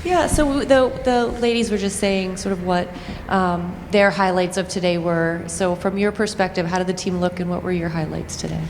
Yeah, so the ladies were just saying sort of what their highlights of today were. So from your perspective, how did the team look and what were your highlights today?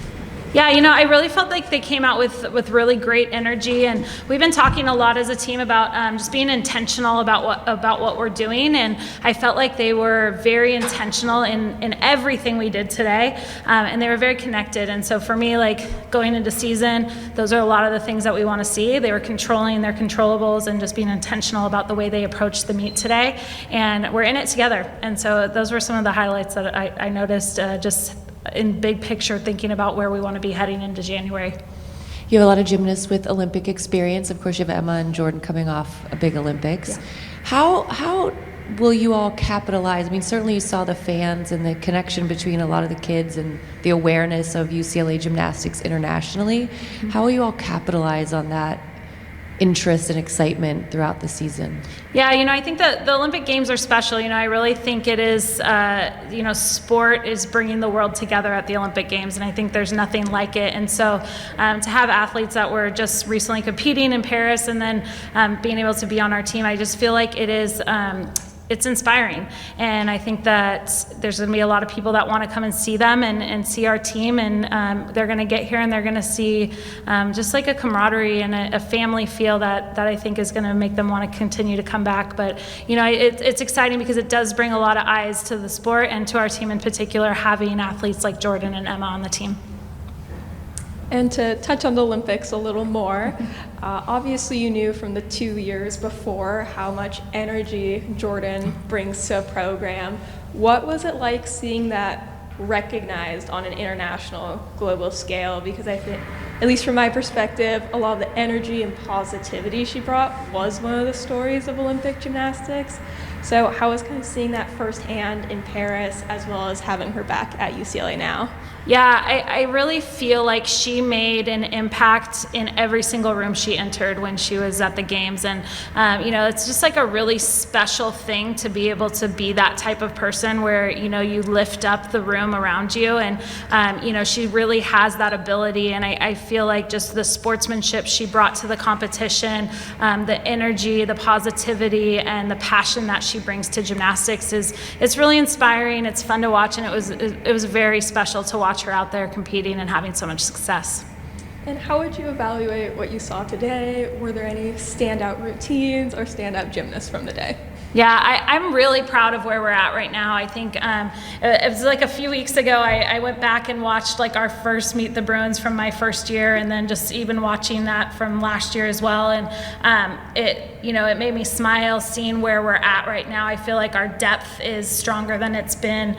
Yeah, I really felt like they came out with really great energy, and we've been talking a lot as a team about just being intentional about what we're doing, and I felt like they were very intentional in everything we did today, and they were very connected. And so for me, like going into season, those are a lot of the things that we want to see. They were controlling their controllables and just being intentional about the way they approached the meet today, and we're in it together. And so those were some of the highlights that I noticed just in big picture, thinking about where we want to be heading into January. You have a lot of gymnasts with Olympic experience. Of course, you have Emma and Jordan coming off a big Olympics. Yeah. How will you all capitalize? I mean, certainly you saw the fans and the connection between a lot of the kids and the awareness of UCLA Gymnastics internationally. Mm-hmm. How will you all capitalize on that interest and excitement throughout the season? Yeah, I think that the Olympic Games are special. I really think it is, sport is bringing the world together at the Olympic Games, and I think there's nothing like it. And so to have athletes that were just recently competing in Paris and then being able to be on our team, I just feel like it is it's inspiring, and I think that there's going to be a lot of people that want to come and see them and see our team, and they're going to get here and they're going to see just like a camaraderie and a family feel that I think is going to make them want to continue to come back. But it's exciting because it does bring a lot of eyes to the sport and to our team in particular, having athletes like Jordan and Emma on the team. And to touch on the Olympics a little more, obviously you knew from the 2 years before how much energy Jordan brings to a program. What was it like seeing that recognized on an international, global scale? Because I think, at least from my perspective, a lot of the energy and positivity she brought was one of the stories of Olympic gymnastics. So how was kind of seeing that firsthand in Paris as well as having her back at UCLA now? Yeah, I really feel like she made an impact in every single room she entered when she was at the games. And, it's just like a really special thing to be able to be that type of person where, you lift up the room around you. And, she really has that ability. And I feel like just the sportsmanship she brought to the competition, the energy, the positivity, and the passion that she brings to gymnastics it's really inspiring. It's fun to watch, and it was very special to watch her out there competing and having so much success. And how would you evaluate what you saw today? Were there any standout routines or standout gymnasts from the day? Yeah, I'm really proud of where we're at right now. I think it was like a few weeks ago, I went back and watched like our first Meet the Bruins from my first year, and then just even watching that from last year as well. And it made me smile seeing where we're at right now. I feel like our depth is stronger than it's been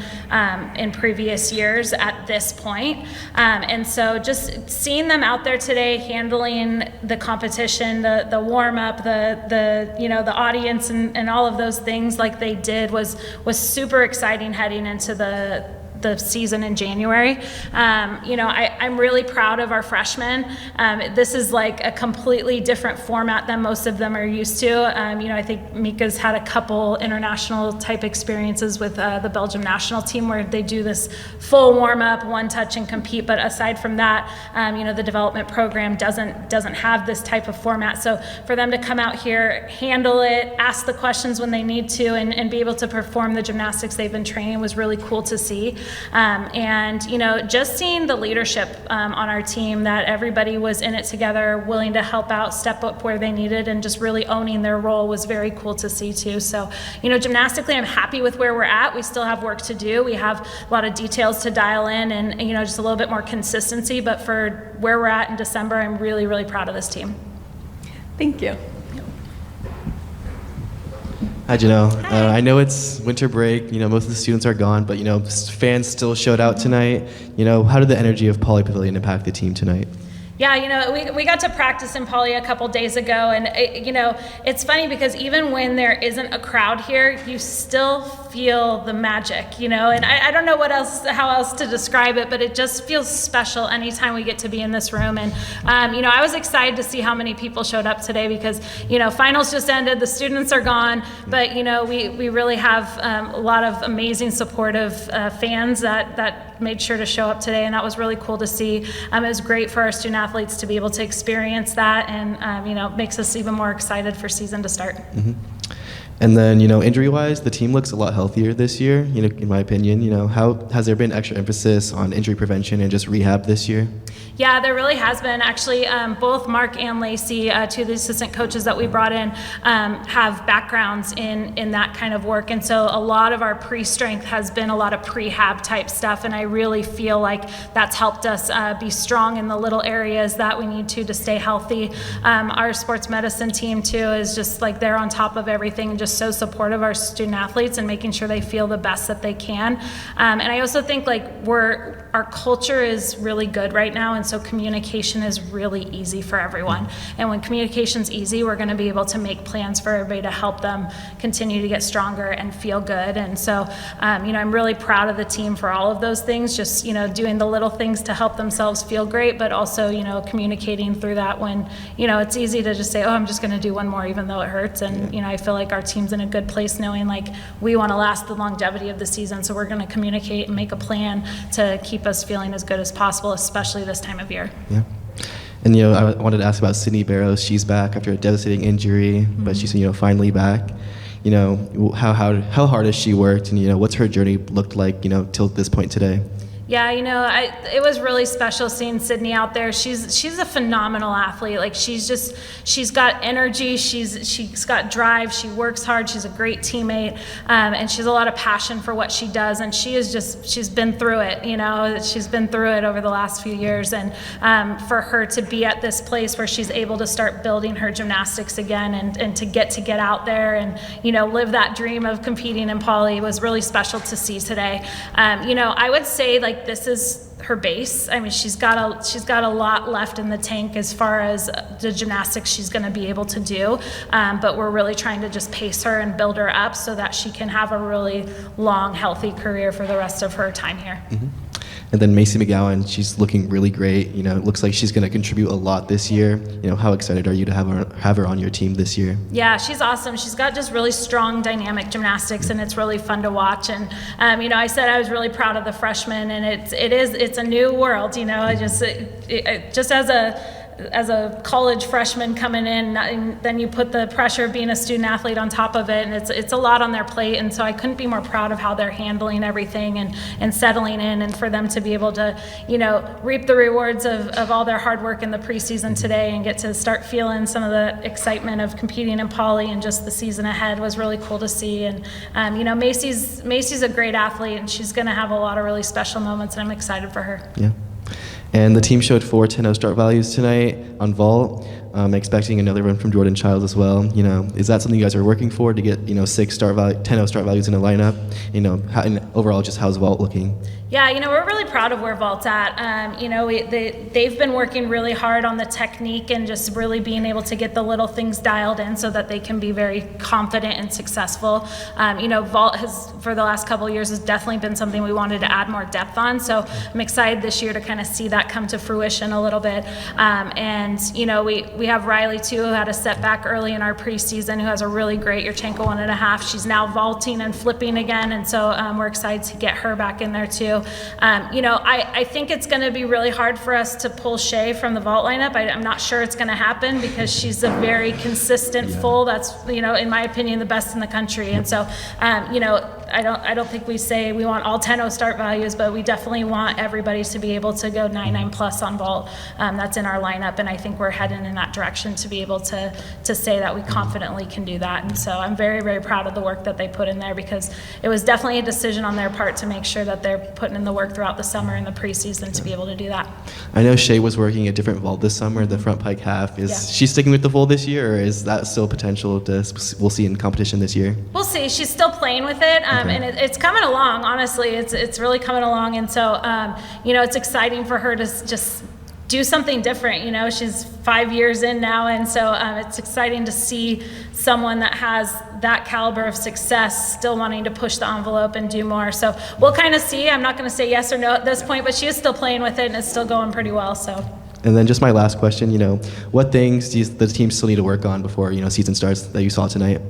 in previous years at this point. And so just seeing them out there today, handling the competition, the warm up, the audience, and all of those things like they did was super exciting heading into the season in January. I'm really proud of our freshmen. This is like a completely different format than most of them are used to. I think Mika's had a couple international type experiences with the Belgium national team where they do this full warm up, one touch and compete. But aside from that, the development program doesn't have this type of format. So for them to come out here, handle it, ask the questions when they need to, and be able to perform the gymnastics they've been training was really cool to see. Just seeing the leadership on our team, that everybody was in it together, willing to help out, step up where they needed, and just really owning their role was very cool to see too. So, gymnastically, I'm happy with where we're at. We still have work to do. We have a lot of details to dial in and just a little bit more consistency. But for where we're at in December, I'm really, really proud of this team. Thank you. Hi, Janelle. Hi. I know it's winter break. Most of the students are gone, but fans still showed out tonight. How did the energy of Pauley Pavilion impact the team tonight? Yeah, we got to practice in Pauley a couple days ago, and it's funny because even when there isn't a crowd here, you still feel the magic, and I don't know how else to describe it, but it just feels special anytime we get to be in this room. And I was excited to see how many people showed up today because finals just ended, the students are gone, but we really have a lot of amazing supportive fans that made sure to show up today, and that was really cool to see. It was great for our student athletes to be able to experience that, and makes us even more excited for season to start. Mm-hmm. And then, injury-wise, the team looks a lot healthier this year, in my opinion. How has there been extra emphasis on injury prevention and just rehab this year? Yeah, there really has been. Actually, both Mark and Lacey, two of the assistant coaches that we brought in, have backgrounds in that kind of work. And so a lot of our pre-strength has been a lot of prehab type stuff. And I really feel like that's helped us be strong in the little areas that we need to stay healthy. Our sports medicine team, too, is just like they're on top of everything and just so supportive of our student athletes and making sure they feel the best that they can. And I also think our culture is really good right now, and so communication is really easy for everyone. And when communication's easy, we're going to be able to make plans for everybody to help them continue to get stronger and feel good. And so, I'm really proud of the team for all of those things, just, doing the little things to help themselves feel great, but also, communicating through that when, it's easy to just say, oh, I'm just going to do one more even though it hurts. And, I feel like our team's in a good place knowing we want to last the longevity of the season, so we're going to communicate and make a plan to keep us feeling as good as possible, especially this time of year. Yeah. And, I wanted to ask about Sydney Barrows. She's back after a devastating injury, but she's, finally back. How hard has she worked, and, what's her journey looked like, till this point today? Yeah, it was really special seeing Sydney out there. She's a phenomenal athlete. She's got energy. She's got drive. She works hard. She's a great teammate, and she's a lot of passion for what she does. And she's been through it. She's been through it over the last few years. And for her to be at this place where she's able to start building her gymnastics again, and to get out there and live that dream of competing in Pauley was really special to see today. I would say this is her base. I mean, she's got a lot left in the tank as far as the gymnastics she's going to be able to do, but we're really trying to just pace her and build her up so that she can have a really long, healthy career for the rest of her time here. Mm-hmm. And then Macy McGowan, she's looking really great. It looks like she's going to contribute a lot this year. How excited are you to have her on your team this year? Yeah, she's awesome. She's got just really strong dynamic gymnastics, and it's really fun to watch. And I said I was really proud of the freshmen, and it's a new world. Just as a college freshman coming in, and then you put the pressure of being a student athlete on top of it, and it's a lot on their plate. And so I couldn't be more proud of how they're handling everything and settling in, and for them to be able to reap the rewards of all their hard work in the preseason today and get to start feeling some of the excitement of competing in Pauley and just the season ahead was really cool to see. And Macy's a great athlete, and she's going to have a lot of really special moments, and I'm excited for her. Yeah. And the team showed 4 10-0 start values tonight on vault. Expecting another run from Jordan Chiles as well. Is that something you guys are working for, to get 6 10-0 start values in a lineup? And overall, just how's vault looking? Yeah, we're really proud of where vault's at. They've been working really hard on the technique and just really being able to get the little things dialed in so that they can be very confident and successful. Vault has, for the last couple of years, has definitely been something we wanted to add more depth on. So I'm excited this year to kind of see that come to fruition a little bit. We have Riley, too, who had a setback early in our preseason, who has a really great Yurchenko 1.5. She's now vaulting and flipping again, and so we're excited to get her back in there, too. I think it's going to be really hard for us to pull Shay from the vault lineup. I'm not sure it's going to happen because she's a very consistent full. That's, in my opinion, the best in the country. And so, I don't think we say we want all 10-0 start values, but we definitely want everybody to be able to go 9-9 plus on vault. That's in our lineup, and I think we're heading in that direction to be able to say that we confidently can do that. And so I'm very, very proud of the work that they put in there, because it was definitely a decision on their part to make sure that they're putting in the work throughout the summer and the preseason to be able to do that. I know Shay was working a different vault this summer, the front pike half. Is she sticking with the full this year, or is that still potential we'll see in competition this year? We'll see. She's still playing with it, and it's coming along. Honestly, it's really coming along, and so it's exciting for her to just do something different. She's 5 years in now, and so it's exciting to see someone that has that caliber of success still wanting to push the envelope and do more. So we'll kind of see. I'm not going to say yes or no at this point, but she is still playing with it, and it's still going pretty well. So. And then just my last question, what things does the team still need to work on before season starts that you saw tonight?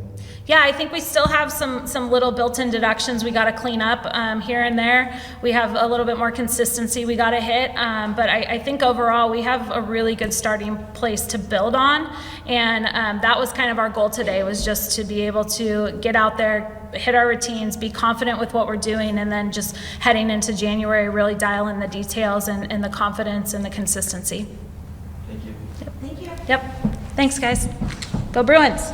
Yeah, I think we still have some little built-in deductions we got to clean up here and there. We have a little bit more consistency we got to hit, but I think overall we have a really good starting place to build on, and that was kind of our goal today, was just to be able to get out there, hit our routines, be confident with what we're doing, and then just heading into January really dial in the details and the confidence and the consistency. Thank you. Yep. Thanks, guys. Go Bruins.